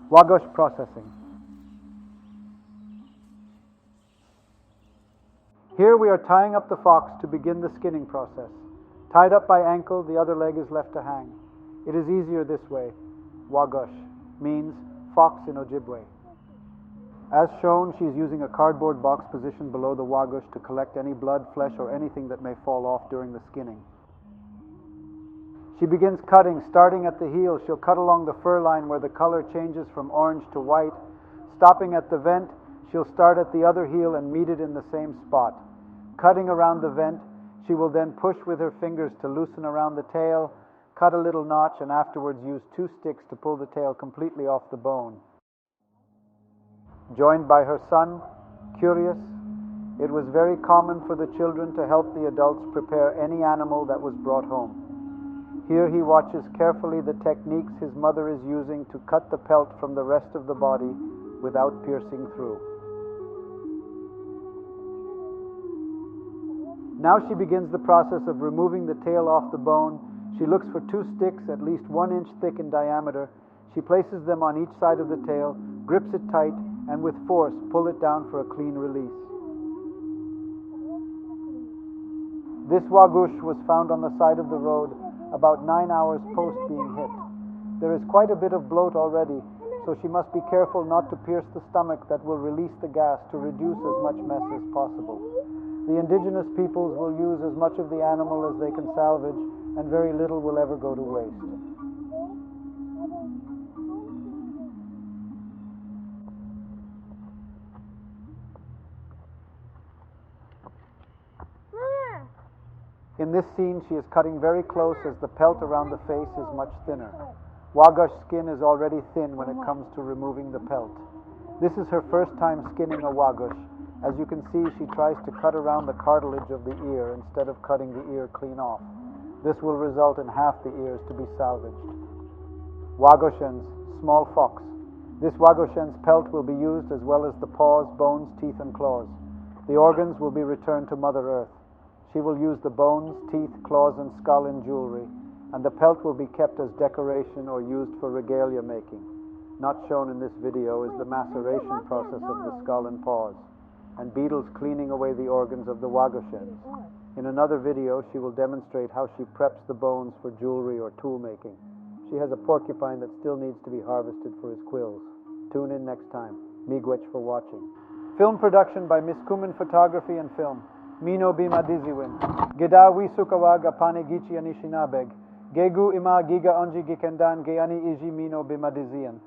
Waagosh processing. Here we are tying up the fox to begin the skinning process. Tied up by ankle, the other leg is left to hang. It is easier this way. Waagosh means fox in Ojibway. As shown, she is using a cardboard box positioned below the Waagosh to collect any blood, flesh, or anything that may fall off during the skinning. She begins cutting, starting at the heel. She'll cut along the fur line where the color changes from orange to white. Stopping at the vent, she'll start at the other heel and meet it in the same spot. Cutting around the vent, she will then push with her fingers to loosen around the tail, cut a little notch, and afterwards use 2 sticks to pull the tail completely off the bone. Joined by her son, curious, it was very common for the children to help the adults prepare any animal that was brought home. Here he watches carefully the techniques his mother is using to cut the pelt from the rest of the body without piercing through. Now she begins the process of removing the tail off the bone. She looks for 2 sticks at least 1 inch thick in diameter. She places them on each side of the tail, grips it tight, and with force pull it down for a clean release. This Waagosh was found on the side of the road about 9 hours post being hit. There is quite a bit of bloat already, so she must be careful not to pierce the stomach that will release the gas to reduce as much mess as possible. The indigenous peoples will use as much of the animal as they can salvage, and very little will ever go to waste. In this scene, she is cutting very close as the pelt around the face is much thinner. Waagosh skin is already thin when it comes to removing the pelt. This is her first time skinning a Waagosh. As you can see, she tries to cut around the cartilage of the ear instead of cutting the ear clean off. This will result in half the ears to be salvaged. Waagoshens, small fox. This Waagoshens pelt will be used as well as the paws, bones, teeth, and claws. The organs will be returned to Mother Earth. She will use the bones, teeth, claws, and skull in jewelry, and the pelt will be kept as decoration or used for regalia making. Not shown in this video is the maceration process of the skull and paws, and beetles cleaning away the organs of the Waagoshens. In another video, she will demonstrate how she preps the bones for jewelry or tool making. She has a porcupine that still needs to be harvested for his quills. Tune in next time. Miigwech for watching. Film production by Miskomin Photography and Film. Mino bima diziwin. Geda wisukawag apane gichi anishinabeg. Gegu ima giga onji gikendan geani iji mino bima dizian.